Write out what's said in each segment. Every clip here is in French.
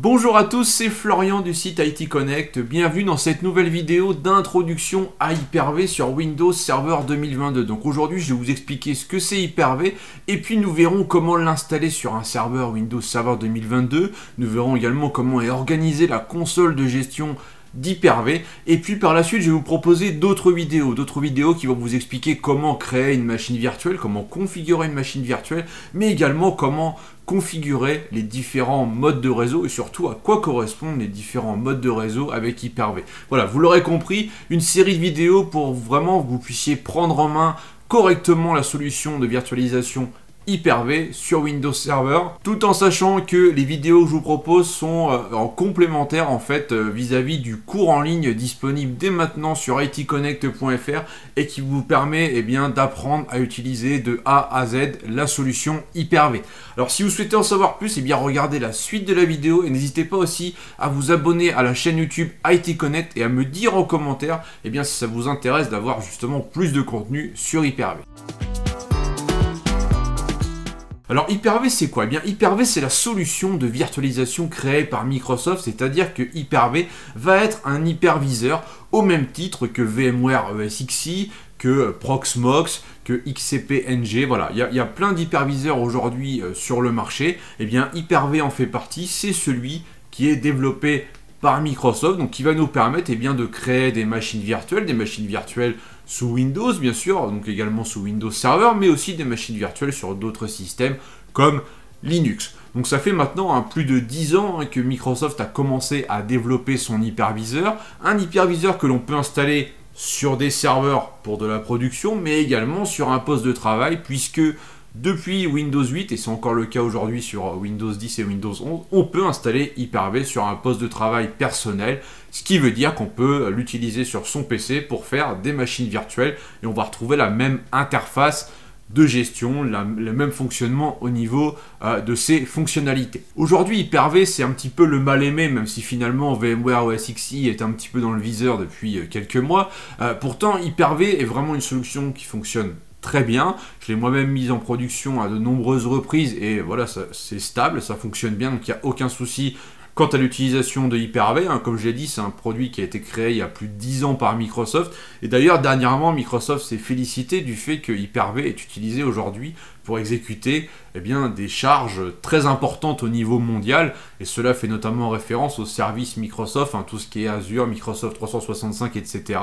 Bonjour à tous, c'est Florian du site IT Connect. Bienvenue dans cette nouvelle vidéo d'introduction à Hyper-V sur Windows Server 2022. Donc aujourd'hui, je vais vous expliquer ce que c'est Hyper-V et puis nous verrons comment l'installer sur un serveur Windows Server 2022. Nous verrons également comment est organisée la console de gestion d'Hyper-V, et puis par la suite je vais vous proposer d'autres vidéos qui vont vous expliquer comment créer une machine virtuelle, comment configurer une machine virtuelle, mais également comment configurer les différents modes de réseau et surtout à quoi correspondent les différents modes de réseau avec Hyper-V. Voilà, vous l'aurez compris, une série de vidéos pour vraiment que vous puissiez prendre en main correctement la solution de virtualisation Hyper-V sur Windows Server, tout en sachant que les vidéos que je vous propose sont en complémentaire en fait vis-à-vis du cours en ligne disponible dès maintenant sur itconnect.fr et qui vous permet d'apprendre à utiliser de A à Z la solution Hyper-V. Alors si vous souhaitez en savoir plus, regardez la suite de la vidéo et n'hésitez pas aussi à vous abonner à la chaîne YouTube IT Connect et à me dire en commentaire si ça vous intéresse d'avoir justement plus de contenu sur Hyper-V. Alors Hyper-V c'est quoi? Hyper-V c'est la solution de virtualisation créée par Microsoft, c'est-à-dire que Hyper-V va être un hyperviseur au même titre que VMware ESXi, que Proxmox, que XCP-NG, voilà, il y a plein d'hyperviseurs aujourd'hui sur le marché. Hyper-V en fait partie, c'est celui qui est développé par Microsoft, donc qui va nous permettre de créer des machines virtuelles sous Windows bien sûr, donc également sous Windows Server, mais aussi des machines virtuelles sur d'autres systèmes comme Linux. Donc ça fait maintenant plus de 10 ans que Microsoft a commencé à développer son hyperviseur, un hyperviseur que l'on peut installer sur des serveurs pour de la production, mais également sur un poste de travail, puisque depuis Windows 8, et c'est encore le cas aujourd'hui sur Windows 10 et Windows 11, on peut installer Hyper-V sur un poste de travail personnel, ce qui veut dire qu'on peut l'utiliser sur son PC pour faire des machines virtuelles, et on va retrouver la même interface de gestion, le même fonctionnement au niveau de ses fonctionnalités. Aujourd'hui, Hyper-V, c'est un petit peu le mal-aimé, même si finalement VMware OSXi est un petit peu dans le viseur depuis quelques mois. Pourtant, Hyper-V est vraiment une solution qui fonctionne très bien. Je l'ai moi-même mise en production à de nombreuses reprises et voilà, c'est stable, ça fonctionne bien, donc il n'y a aucun souci quant à l'utilisation de Hyper-V. Comme je l'ai dit, c'est un produit qui a été créé il y a plus de 10 ans par Microsoft. Et d'ailleurs, dernièrement, Microsoft s'est félicité du fait que Hyper-V est utilisé aujourd'hui pour exécuter des charges très importantes au niveau mondial. Et cela fait notamment référence aux services Microsoft, tout ce qui est Azure, Microsoft 365, etc.,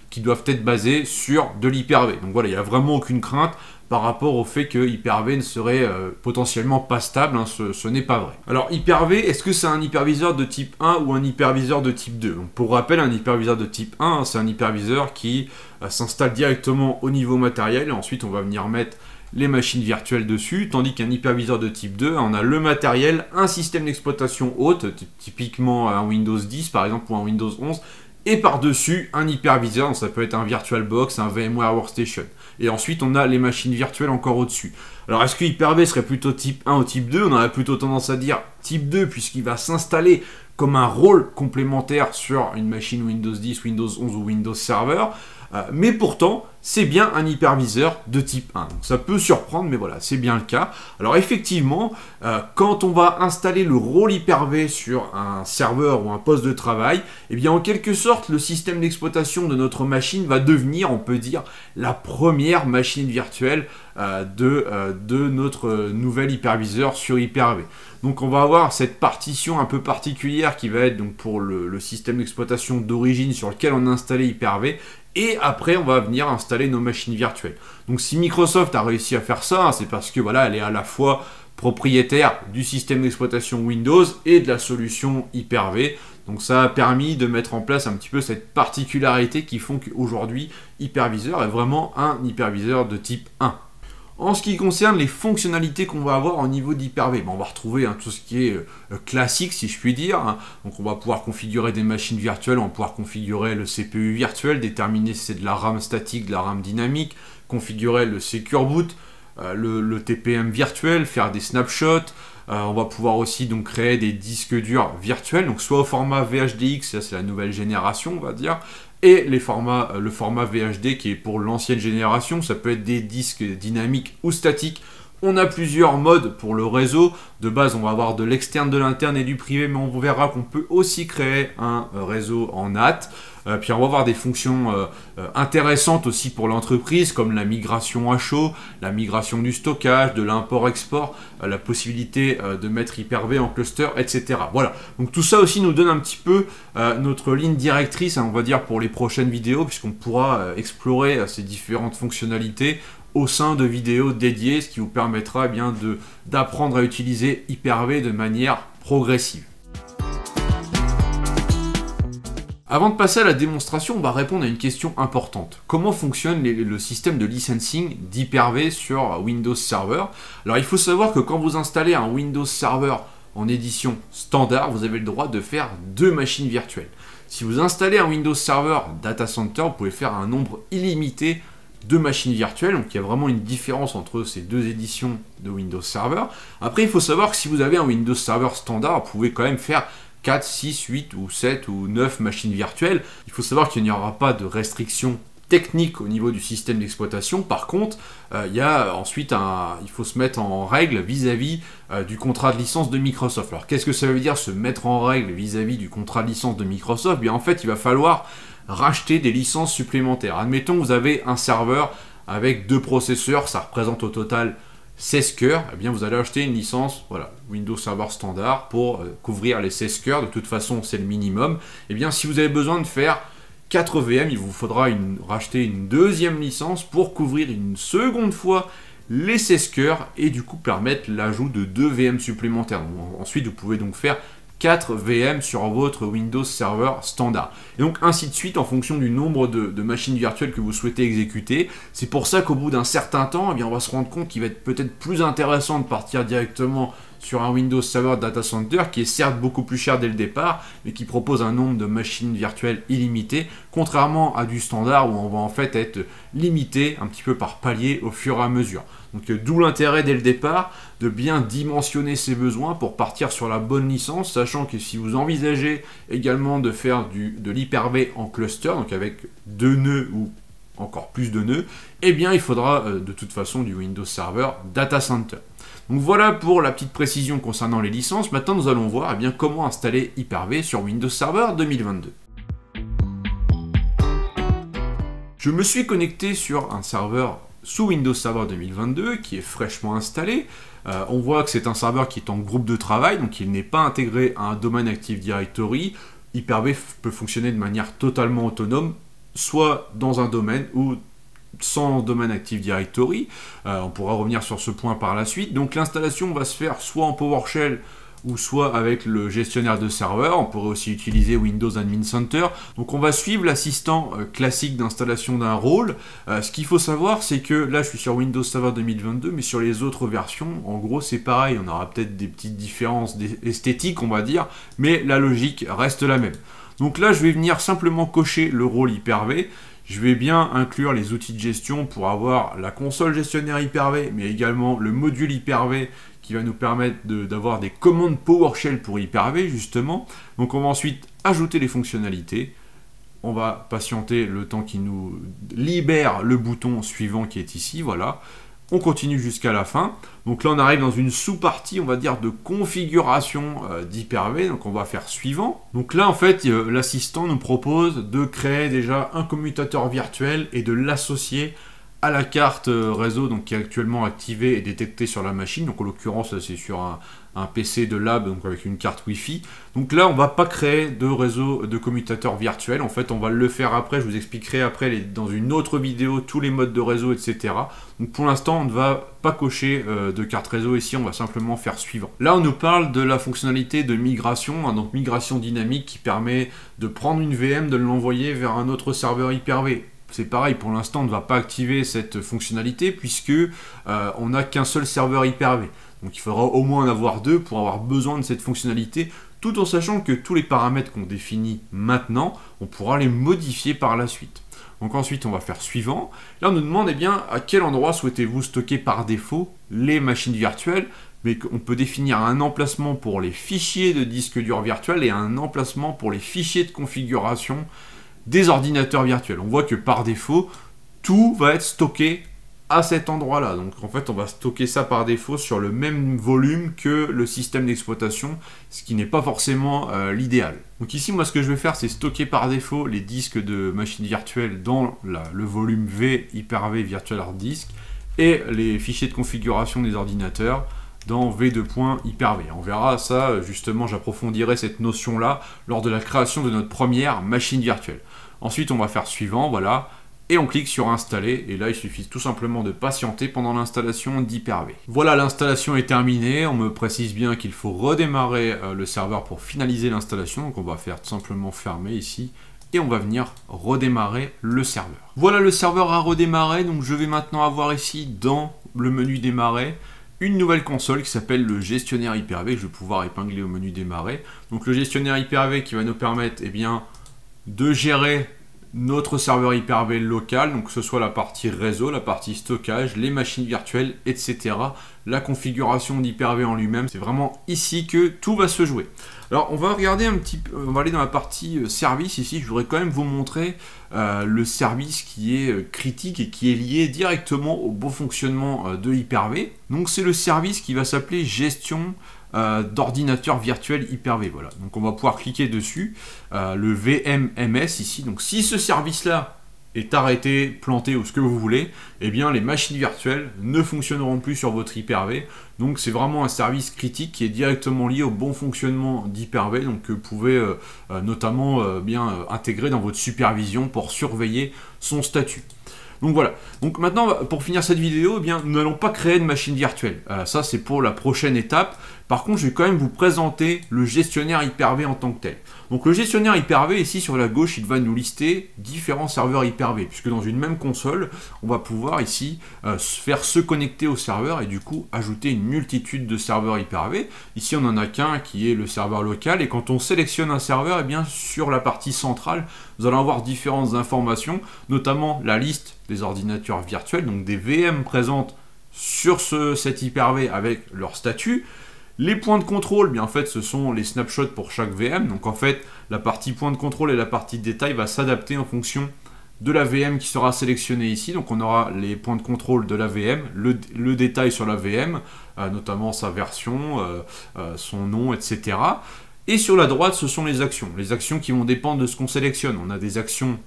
qui doivent être basés sur de l'Hyper-V. Donc voilà, il n'y a vraiment aucune crainte par rapport au fait que Hyper-V ne serait potentiellement pas stable, ce n'est pas vrai. Alors Hyper-V, est-ce que c'est un hyperviseur de type 1 ou un hyperviseur de type 2? Donc, pour rappel, un hyperviseur de type 1, c'est un hyperviseur qui s'installe directement au niveau matériel, et ensuite on va venir mettre les machines virtuelles dessus, tandis qu'un hyperviseur de type 2, on a le matériel, un système d'exploitation haute, typiquement un Windows 10 par exemple ou un Windows 11, et par-dessus un hyperviseur, donc ça peut être un VirtualBox, un VMware Workstation. Et ensuite on a les machines virtuelles encore au-dessus. Alors est-ce que Hyper-V serait plutôt type 1 ou type 2? On aurait plutôt tendance à dire type 2 puisqu'il va s'installer comme un rôle complémentaire sur une machine Windows 10, Windows 11 ou Windows Server. Mais pourtant, c'est bien un hyperviseur de type 1. Donc ça peut surprendre, mais voilà, c'est bien le cas. Alors effectivement, quand on va installer le rôle Hyper-V sur un serveur ou un poste de travail, en quelque sorte, le système d'exploitation de notre machine va devenir, on peut dire, la première machine virtuelle de notre nouvel hyperviseur sur Hyper-V. Donc on va avoir cette partition un peu particulière qui va être donc pour le système d'exploitation d'origine sur lequel on a installé Hyper-V. Et après, on va venir installer nos machines virtuelles. Donc si Microsoft a réussi à faire ça, c'est parce que voilà, elle est à la fois propriétaire du système d'exploitation Windows et de la solution Hyper-V. Donc ça a permis de mettre en place un petit peu cette particularité qui font qu'aujourd'hui, Hyperviseur est vraiment un hyperviseur de type 1. En ce qui concerne les fonctionnalités qu'on va avoir au niveau d'Hyper-V, on va retrouver tout ce qui est classique, si je puis dire. Donc on va pouvoir configurer des machines virtuelles, on va pouvoir configurer le CPU virtuel, déterminer si c'est de la RAM statique, de la RAM dynamique, configurer le Secure Boot, le TPM virtuel, faire des snapshots. On va pouvoir aussi donc créer des disques durs virtuels, donc soit au format VHDX, ça c'est la nouvelle génération on va dire, et le format VHD qui est pour l'ancienne génération, ça peut être des disques dynamiques ou statiques On a plusieurs modes pour le réseau. De base, on va avoir de l'externe, de l'interne et du privé, mais on verra qu'on peut aussi créer un réseau en NAT. Puis on va avoir des fonctions intéressantes aussi pour l'entreprise, comme la migration à chaud, la migration du stockage, de l'import-export, la possibilité de mettre Hyper-V en cluster, etc. Voilà, donc tout ça aussi nous donne un petit peu notre ligne directrice, hein, on va dire, pour les prochaines vidéos, puisqu'on pourra explorer ces différentes fonctionnalités au sein de vidéos dédiées, ce qui vous permettra bien d'apprendre à utiliser Hyper-V de manière progressive. Avant de passer à la démonstration, on va répondre à une question importante. Comment fonctionne le système de licensing d'Hyper-V sur Windows Server? Alors il faut savoir que quand vous installez un Windows Server en édition standard, vous avez le droit de faire 2 machines virtuelles. Si vous installez un Windows Server Data Center, vous pouvez faire un nombre illimité de machines virtuelles, donc il y a vraiment une différence entre ces 2 éditions de Windows Server. Après, il faut savoir que si vous avez un Windows Server standard, vous pouvez quand même faire 4, 6, 8 ou 7 ou 9 machines virtuelles. Il faut savoir qu'il n'y aura pas de restrictions techniques au niveau du système d'exploitation. Par contre, il faut se mettre en règle vis-à-vis du contrat de licence de Microsoft. Alors, qu'est-ce que ça veut dire se mettre en règle vis-à-vis du contrat de licence de Microsoft? Bien, en fait, il va falloir racheter des licences supplémentaires. Admettons que vous avez un serveur avec 2 processeurs, ça représente au total 16 cœurs, eh bien vous allez acheter une licence, voilà, Windows Server standard pour couvrir les 16 cœurs, de toute façon c'est le minimum. Eh bien si vous avez besoin de faire 4 VM, il vous faudra racheter une deuxième licence pour couvrir une seconde fois les 16 cœurs et du coup permettre l'ajout de 2 VM supplémentaires. Donc, ensuite vous pouvez donc faire 4 VM sur votre Windows Server standard. Et donc ainsi de suite en fonction du nombre de machines virtuelles que vous souhaitez exécuter. C'est pour ça qu'au bout d'un certain temps, eh bien, on va se rendre compte qu'il va être peut-être plus intéressant de partir directement sur un Windows Server Data Center qui est certes beaucoup plus cher dès le départ, mais qui propose un nombre de machines virtuelles illimité, contrairement à du standard où on va en fait être limité un petit peu par palier au fur et à mesure. Donc d'où l'intérêt dès le départ de bien dimensionner ses besoins pour partir sur la bonne licence, sachant que si vous envisagez également de faire de l'Hyper-V en cluster, donc avec 2 nœuds ou encore plus de nœuds, eh bien il faudra de toute façon du Windows Server Data Center. Donc voilà pour la petite précision concernant les licences. Maintenant nous allons voir bien, comment installer Hyper-V sur Windows Server 2022. Je me suis connecté sur un serveur sous Windows Server 2022 qui est fraîchement installé. On voit que c'est un serveur qui est en groupe de travail, donc il n'est pas intégré à un domaine Active Directory. Hyper-V peut fonctionner de manière totalement autonome, soit dans un domaine ou sans domaine Active Directory. On pourra revenir sur ce point par la suite. Donc l'installation va se faire soit en PowerShell ou soit avec le gestionnaire de serveur. On pourrait aussi utiliser Windows Admin Center. Donc on va suivre l'assistant classique d'installation d'un rôle. Ce qu'il faut savoir, c'est que là je suis sur Windows Server 2022, mais sur les autres versions, en gros c'est pareil. On aura peut-être des petites différences esthétiques, on va dire, mais la logique reste la même. Donc là je vais venir simplement cocher le rôle Hyper-V. Je vais bien inclure les outils de gestion pour avoir la console gestionnaire Hyper-V, mais également le module Hyper-V qui va nous permettre d'avoir des commandes PowerShell pour Hyper-V justement. Donc on va ensuite ajouter les fonctionnalités. On va patienter le temps qui nous libère le bouton suivant qui est ici, voilà. On continue jusqu'à la fin. Donc là on arrive dans une sous-partie, on va dire, de configuration d'Hyper-V. Donc on va faire suivant. Donc là en fait l'assistant nous propose de créer déjà un commutateur virtuel et de l'associer à la carte réseau donc, qui est actuellement activée et détectée sur la machine. Donc en l'occurrence c'est sur un PC de lab donc avec une carte Wi-Fi. Donc là on va pas créer de réseau de commutateur virtuel. En fait on va le faire après. Je vous expliquerai après dans une autre vidéo tous les modes de réseau, etc. Donc pour l'instant on ne va pas cocher de carte réseau ici. On va simplement faire suivant. Là on nous parle de la fonctionnalité de migration, hein, donc migration dynamique qui permet de prendre une VM, de l'envoyer vers un autre serveur Hyper-V. C'est pareil, pour l'instant on ne va pas activer cette fonctionnalité puisque on n'a qu'un seul serveur Hyper-V. Donc il faudra au moins en avoir 2 pour avoir besoin de cette fonctionnalité, tout en sachant que tous les paramètres qu'on définit maintenant, on pourra les modifier par la suite. Donc ensuite on va faire suivant. Là on nous demande eh bien, à quel endroit souhaitez-vous stocker par défaut les machines virtuelles, mais on peut définir un emplacement pour les fichiers de disque dur virtuel et un emplacement pour les fichiers de configuration des ordinateurs virtuels. On voit que par défaut, tout va être stocké à cet endroit-là. Donc en fait, on va stocker ça par défaut sur le même volume que le système d'exploitation, ce qui n'est pas forcément l'idéal. Donc ici, moi, ce que je vais faire, c'est stocker par défaut les disques de machine virtuelle dans le volume V, Hyper-V Virtual Hard Disk, et les fichiers de configuration des ordinateurs dans V2.Hyper-V. On verra ça, justement, j'approfondirai cette notion-là lors de la création de notre première machine virtuelle. Ensuite, on va faire suivant, voilà. Et on clique sur installer, et là il suffit tout simplement de patienter pendant l'installation d'Hyper-V. Voilà, l'installation est terminée, on me précise bien qu'il faut redémarrer le serveur pour finaliser l'installation, donc on va faire tout simplement fermer ici, et on va venir redémarrer le serveur. Voilà, le serveur a redémarré, donc je vais maintenant avoir ici dans le menu démarrer, une nouvelle console qui s'appelle le gestionnaire Hyper-V, que je vais pouvoir épingler au menu démarrer. Donc le gestionnaire Hyper-V qui va nous permettre de gérer notre serveur Hyper-V local, donc que ce soit la partie réseau, la partie stockage, les machines virtuelles, etc. La configuration d'Hyper-V en lui-même, c'est vraiment ici que tout va se jouer. Alors on va regarder un petit peu, on va aller dans la partie service ici, je voudrais quand même vous montrer le service qui est critique et qui est lié directement au bon fonctionnement de Hyper-V. Donc c'est le service qui va s'appeler gestion d'ordinateur virtuel Hyper-V. Voilà, donc on va pouvoir cliquer dessus, le VMMS ici. Donc si ce service-là est arrêté, planté ou ce que vous voulez, eh bien les machines virtuelles ne fonctionneront plus sur votre Hyper-V. Donc c'est vraiment un service critique qui est directement lié au bon fonctionnement d'Hyper-V, donc que vous pouvez notamment bien intégrer dans votre supervision pour surveiller son statut. Donc voilà, donc maintenant pour finir cette vidéo, eh bien, nous n'allons pas créer de machine virtuelle, ça c'est pour la prochaine étape. Par contre je vais quand même vous présenter le gestionnaire Hyper-V en tant que tel. Donc le gestionnaire Hyper-V ici sur la gauche, il va nous lister différents serveurs Hyper-V, puisque dans une même console, on va pouvoir ici faire se connecter au serveur et du coup ajouter une multitude de serveurs Hyper-V. Ici on n'en a qu'un qui est le serveur local, et quand on sélectionne un serveur, eh bien sur la partie centrale, vous allez avoir différentes informations, notamment la liste des ordinateurs virtuels, donc des VM présentes sur cet Hyper-V avec leur statut. Les points de contrôle, bien en fait, ce sont les snapshots pour chaque VM. Donc en fait, la partie point de contrôle et la partie détail va s'adapter en fonction de la VM qui sera sélectionnée ici. Donc on aura les points de contrôle de la VM, le détail sur la VM, notamment sa version, son nom, etc. Et sur la droite, ce sont les actions qui vont dépendre de ce qu'on sélectionne. On a des actions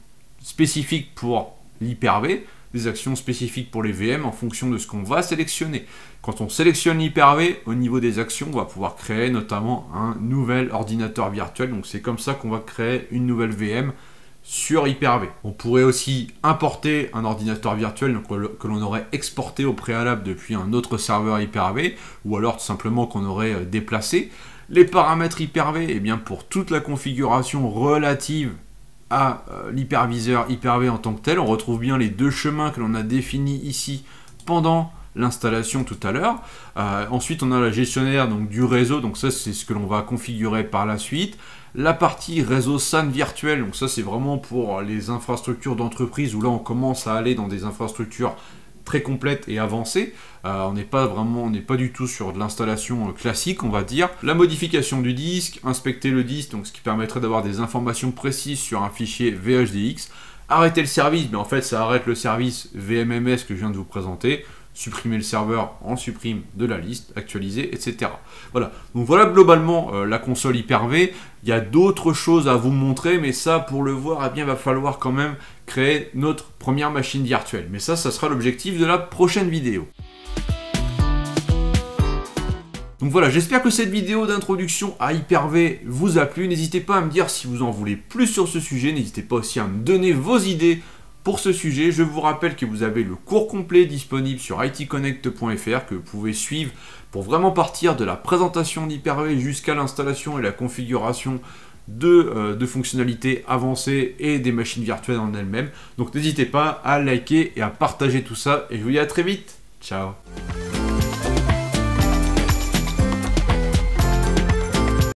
spécifiques pour l'Hyper-V, des actions spécifiques pour les VM en fonction de ce qu'on va sélectionner. Quand on sélectionne l'Hyper-V, au niveau des actions, on va pouvoir créer notamment un nouvel ordinateur virtuel. Donc c'est comme ça qu'on va créer une nouvelle VM sur Hyper-V. On pourrait aussi importer un ordinateur virtuel que l'on aurait exporté au préalable depuis un autre serveur Hyper-V, ou alors tout simplement qu'on aurait déplacé. Les paramètres Hyper-V, eh bien pour toute la configuration relative à l'hyperviseur Hyper-V en tant que tel, on retrouve bien les deux chemins que l'on a définis ici pendant l'installation tout à l'heure. Ensuite, on a la gestionnaire donc, du réseau, donc ça c'est ce que l'on va configurer par la suite. La partie réseau SAN virtuel, donc ça c'est vraiment pour les infrastructures d'entreprise où là on commence à aller dans des infrastructures très complète et avancée. On n'est pas du tout sur de l'installation classique, on va dire. La modification du disque, inspecter le disque, donc ce qui permettrait d'avoir des informations précises sur un fichier VHDX. Arrêter le service, mais en fait ça arrête le service VMMS que je viens de vous présenter. Supprimer le serveur, on le supprime de la liste, actualiser, etc. Voilà, donc voilà globalement la console Hyper-V. Il y a d'autres choses à vous montrer, mais ça, pour le voir, eh bien, il va falloir quand même créer notre première machine virtuelle. Mais ça sera l'objectif de la prochaine vidéo. Donc voilà, j'espère que cette vidéo d'introduction à Hyper-V vous a plu. N'hésitez pas à me dire si vous en voulez plus sur ce sujet. N'hésitez pas aussi à me donner vos idées pour ce sujet. Je vous rappelle que vous avez le cours complet disponible sur itconnect.fr que vous pouvez suivre pour vraiment partir de la présentation d'Hyper-V jusqu'à l'installation et la configuration de fonctionnalités avancées et des machines virtuelles en elles-mêmes. Donc n'hésitez pas à liker et à partager tout ça. Et je vous dis à très vite. Ciao.